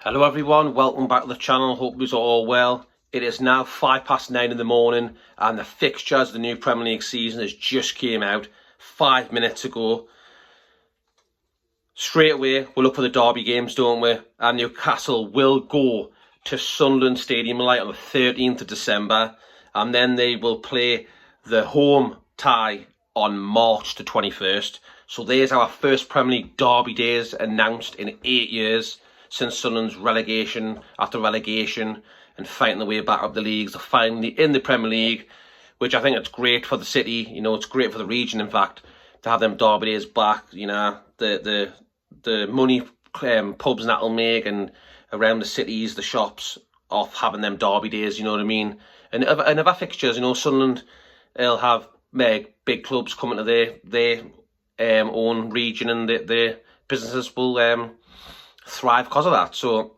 Hello everyone, welcome back to the channel, hope you're all well. It is now 9:05 in the morning and the fixtures of the new Premier League season has just came out 5 minutes ago. Straight away, we'll look for the derby games, don't we? And Newcastle will go to Sunderland Stadium Light on the 13th of December, and then they will play the home tie on March the 21st. So there's our first Premier League derby days announced in 8 years. Since Sunderland's relegation after relegation and fighting the way back up the leagues, they're finally in the Premier League, which I think it's great for the city. You know, it's great for the region, in fact, to have them derby days back. You know, the money pubs and that'll make and around the cities, the shops, off having them derby days. You know what I mean? And other fixtures, you know, Sunderland will have big clubs coming to their own region, and their businesses will thrive because of that. So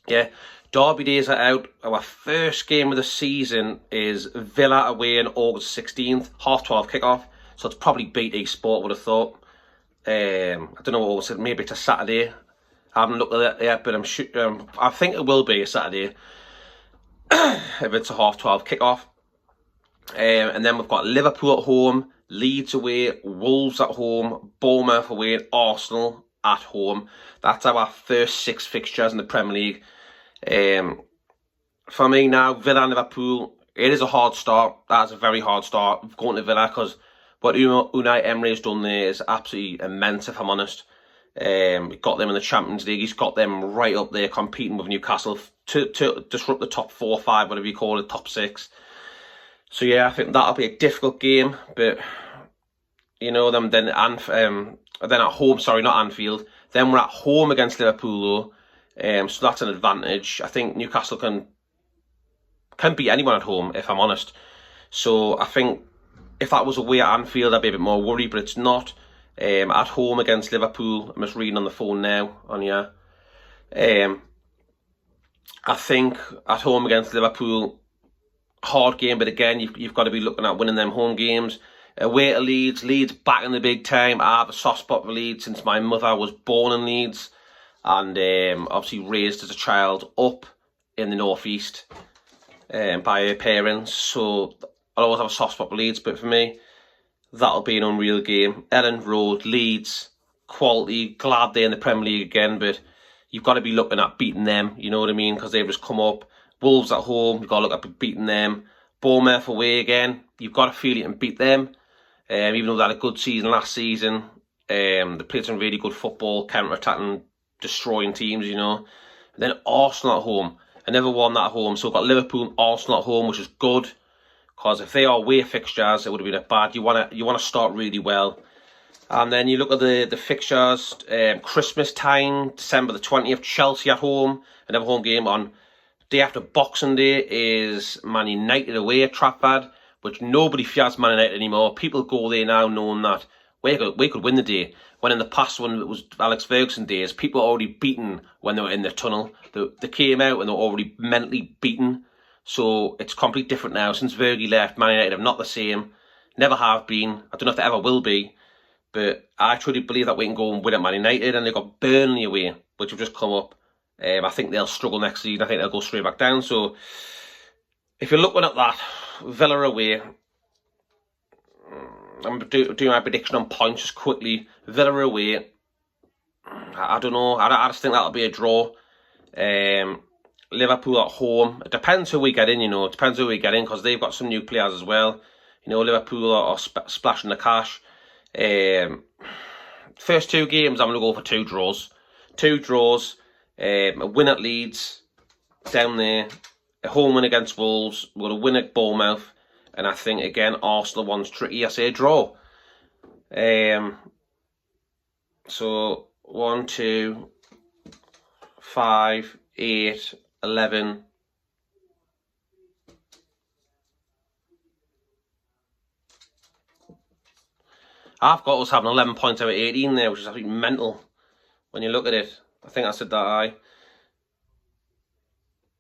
yeah, derby days are out. Our first game of the season is Villa away on August 16th, 12:30 kickoff. So it's probably BT Sport, would have thought. I don't know what August, maybe it's a Saturday. I haven't looked at it yet, but I'm sure, I think it will be a Saturday if it's a 12:30 kickoff. And then we've got Liverpool at home, Leeds away, Wolves at home, Bournemouth away, and Arsenal at home. That's our first 6 fixtures in the Premier League. For me now, Villa and Liverpool, it is a hard start. That's a very hard start going to Villa, because what Unai Emery has done there is absolutely immense, if I'm honest. He got them in the Champions League. He's got them right up there competing with Newcastle to disrupt the top 4 or 5, whatever you call it, top 6. So yeah, I think that'll be a difficult game, but you know them then at home, sorry, not Anfield. Then we're at home against Liverpool though, so that's an advantage. I think Newcastle can beat anyone at home, if I'm honest. So I think if that was away at Anfield, I'd be a bit more worried, but it's not. At home against Liverpool, I'm just reading on the phone now on here. I think at home against Liverpool, hard game, but again, you've got to be looking at winning them home games. Away to Leeds back in the big time. I have a soft spot for Leeds since my mother was born in Leeds and obviously raised as a child up in the northeast by her parents. So I always have a soft spot for Leeds, but for me, that'll be an unreal game. Elland Road, Leeds, quality, glad they're in the Premier League again, but you've got to be looking at beating them, you know what I mean, because they've just come up. Wolves at home, you've got to look at beating them. Bournemouth away again, you've got to feel you can beat them. Even though they had a good season last season, they played some really good football, counter-attacking, destroying teams, you know. And then Arsenal at home. I never won that at home, so we've got Liverpool and Arsenal at home, which is good, because if they are away fixtures, it would have been a bad. You want to start really well. And then you look at the fixtures, Christmas time, December the 20th, Chelsea at home, another home game on day after Boxing Day is Man United away at Trafford, which nobody fears Man United anymore. People go there now knowing that we could win the day. When in the past, when it was Alex Ferguson days, people were already beaten when they were in the tunnel. They came out and they were already mentally beaten. So it's completely different now. Since Fergie left, Man United are not the same. Never have been. I don't know if they ever will be. But I truly believe that we can go and win at Man United. And they've got Burnley away, which have just come up. I think they'll struggle next season. I think they'll go straight back down. So if you're looking at that, Villa away, I'm doing my prediction on points just quickly. Villa away, I don't know. I just think that'll be a draw. Liverpool at home. It depends who we get in, you know. It depends who we get in, because they've got some new players as well. You know, Liverpool are splashing the cash. First 2 games, I'm going to go for 2 draws. 2 draws. A win at Leeds, down there. A home win against Wolves. We're going to win at Bournemouth. And I think, again, Arsenal one's tricky. I say a draw. So, 1, 2, 5, 8, 11. I've got us having 11 points out of 18 there, which is absolutely mental when you look at it. I think I said that high.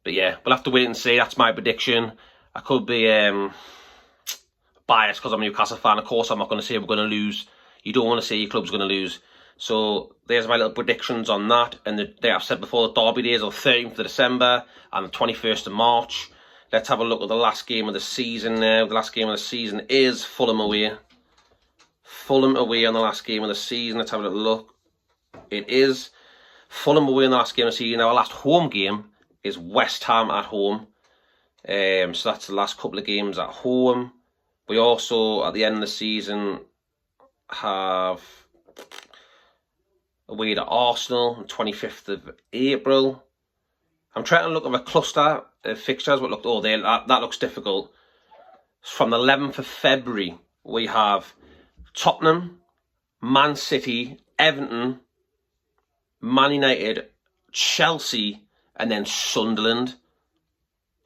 But yeah, we'll have to wait and see. That's my prediction. I could be biased because I'm a Newcastle fan. Of course, I'm not going to say we're going to lose. You don't want to say your club's going to lose. So there's my little predictions on that. And I've said before, the derby days are 13th of December and the 21st of March. Let's have a look at the last game of the season now. The last game of the season is Fulham away. Fulham away on the last game of the season. Let's have a little look. It is Fulham away in the last game of the season. Our last home game is West Ham at home. So that's the last couple of games at home. We also, at the end of the season, have away to Arsenal on 25th of April. I'm trying to look at a cluster of fixtures. What looked, that looks difficult. From the 11th of February, we have Tottenham, Man City, Everton, Man United, Chelsea, and then Sunderland.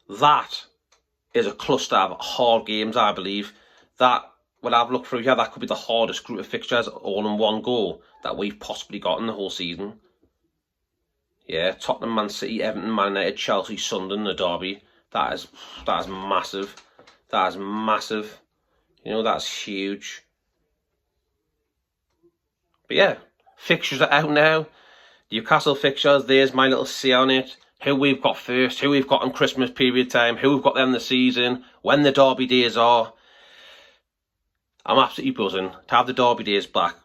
That is a cluster of hard games, I believe. That, when I've looked through here, that could be the hardest group of fixtures all in one go that we've possibly got in the whole season. Yeah, Tottenham, Man City, Everton, Man United, Chelsea, Sunderland, the derby. That is massive. That is massive. You know, that's huge. But yeah, fixtures are out now. Newcastle fixtures, there's my little say on it. Who we've got first, who we've got in Christmas period time, who we've got them in the season, when the derby days are. I'm absolutely buzzing to have the derby days back.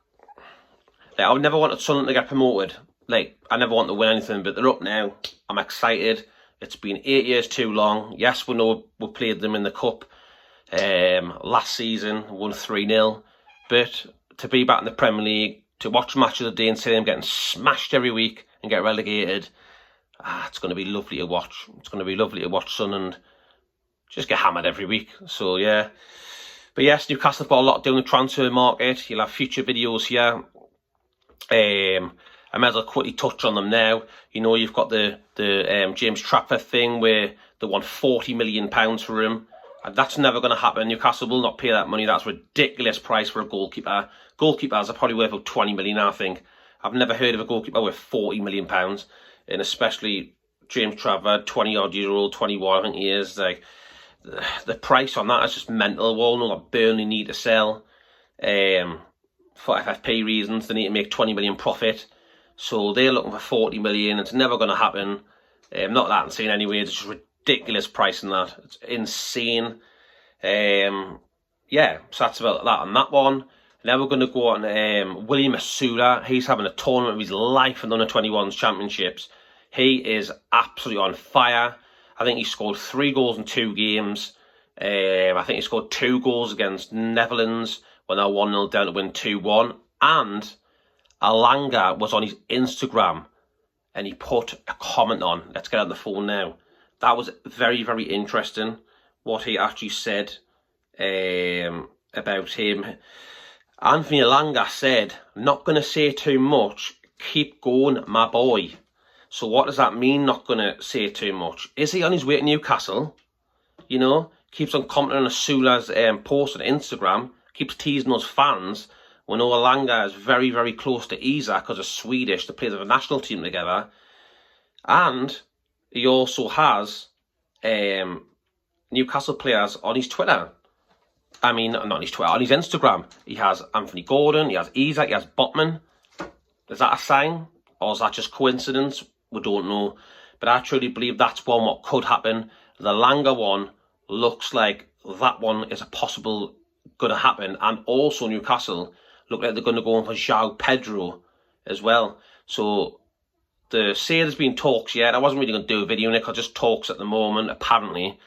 Like, I would never wanted Sunderland to get promoted. Like, I never want to win anything, but they're up now. I'm excited. It's been 8 years too long. Yes, we know we played them in the cup last season, won 3-0. But to be back in the Premier League, to watch match of the day and see them getting smashed every week and get relegated, it's going to be lovely to watch. It's going to be lovely to watch Sunderland just get hammered every week. So, yeah. But yes, Newcastle have got a lot to do in the transfer market. You'll have future videos here. I might as well quickly touch on them now. You know, you've got the James Trafford thing where they want £40 million for him. And that's never going to happen. Newcastle will not pay that money. That's a ridiculous price for a goalkeeper. Goalkeepers are probably worth about 20 million, I think. I've never heard of a goalkeeper worth £40 million. And especially James Trafford, 20-odd-year-old, 21, I think he is. Like, the price on that is just mental. We all know that Burnley need to sell. For FFP reasons, they need to make 20 million profit. So they're looking for 40 million. It's never going to happen. Not that insane anyway. It's just ridiculous price in that. It's insane. Yeah, so that's about that on that one. Now we're going to go on William Asula. He's having a tournament of his life in the Under-21s Championships. He is absolutely on fire. I think he scored 3 goals in 2 games. I think he scored 2 goals against Netherlands when they were 1-0 down to win 2-1. And Alanga was on his Instagram and he put a comment on. Let's get on the phone now. That was very, very interesting what he actually said about him. Anthony Alanga said, "Not going to say too much. Keep going, my boy." So what does that mean, not going to say too much? Is he on his way to Newcastle? You know, keeps on commenting on Asula's post on Instagram, keeps teasing us fans. We know Alanga is very, very close to Isak because of Swedish. They play the national team together. And he also has Newcastle players on his Twitter. I mean, not on his Twitter, on his Instagram. He has Anthony Gordon, he has Isak, he has Botman. Is that a sign? Or is that just coincidence? We don't know. But I truly believe that's what could happen. The Alanga one looks like that one is a possible going to happen. And also Newcastle look like they're going to go on for João Pedro as well. So the say there's been talks yet. I wasn't really going to do a video on it because just talks at the moment, apparently.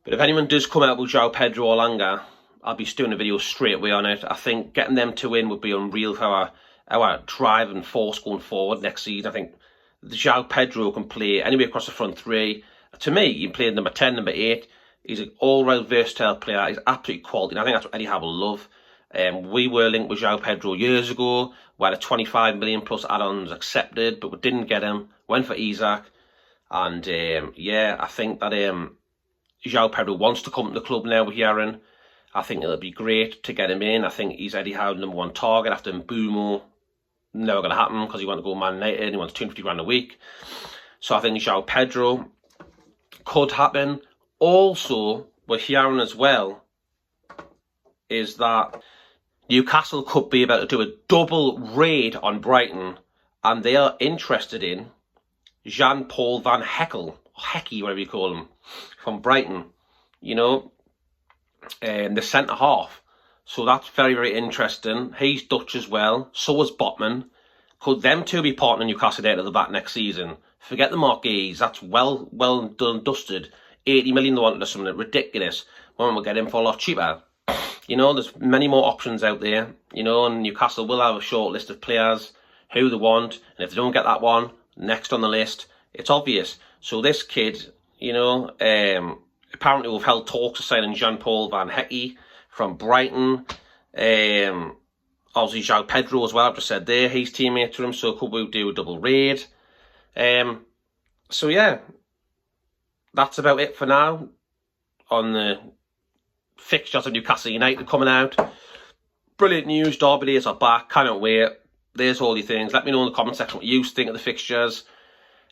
But if anyone does come out with João Pedro or Alanga, I'll be doing a video straight away on it. I think getting them two in would be unreal for our drive and force going forward next season. I think the João Pedro can play anywhere across the front three. To me, he can play number 10, number 8. He's an all-round versatile player. He's absolutely quality. And I think that's what Eddie Howe will love. We were linked with João Pedro years ago. We had a 25 million plus add-ons accepted, but we didn't get him. Went for Isak. And yeah, I think that João Pedro wants to come to the club now with Yaron. I think it'll be great to get him in. I think he's Eddie Howe's #1 target after Mbumo. Never going to happen because he wants to go Man United and he wants 250 grand a week. So I think João Pedro could happen. Also, with Yaron as well, is that Newcastle could be about to do a double raid on Brighton, and they are interested in Jean-Paul Van Heckel, or Hecky, whatever you call him, from Brighton. You know, the centre half. So that's very, very interesting. He's Dutch as well. So is Botman. Could them two be partnering Newcastle out of the back next season? Forget the Marquis. That's well done, dusted. 80 million they wanted or something ridiculous. Well, we'll get him for a lot cheaper. You know, there's many more options out there. You know, and Newcastle will have a short list of players who they want. And if they don't get that one, next on the list, it's obvious. So this kid, you know, apparently we've held talks of signing Jean-Paul Van Hecke from Brighton. Obviously, João Pedro as well, I've just said there. He's teammates with him, so could we do a double raid? So, yeah, that's about it for now on the fixtures of Newcastle United coming out. Brilliant news. Derby days are back. Cannot wait. There's all your things. Let me know in the comment section what you think of the fixtures.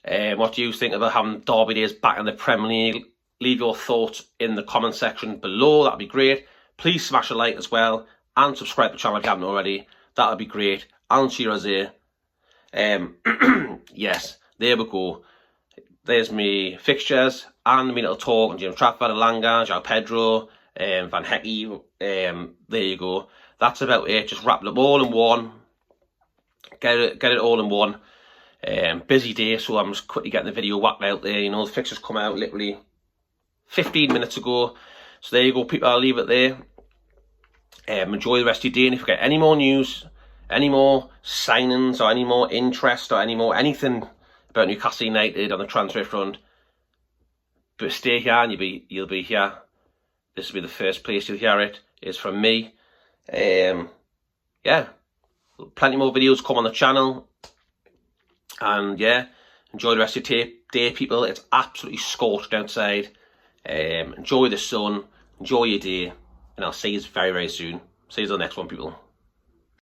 What do you think about having Derby days back in the Premier League? Leave your thoughts in the comment section below. That'd be great. Please smash a like as well. And subscribe to the channel if you haven't already. That would be great. And cheer us here. Yes, there we go. There's me fixtures and me little talk on James Trafford, Elanga, João Pedro, Van Hecke. There you go. That's about it. Just wrap it up all in one. Get it all in one. Busy day, so I'm just quickly getting the video whacked out there. You know, the fixtures come out literally 15 minutes ago. So there you go, people. I'll leave it there. Enjoy the rest of your day, and if you get any more news, any more signings, or any more interest, or any more anything about Newcastle United on the transfer front, but stay here and you'll be here. This will be the first place you'll hear it. Is from me. Yeah, plenty more videos come on the channel, and yeah, enjoy the rest of your day, people. It's absolutely scorched outside. Enjoy the sun, enjoy your day. And I'll see you very, very soon. See you on the next one, people.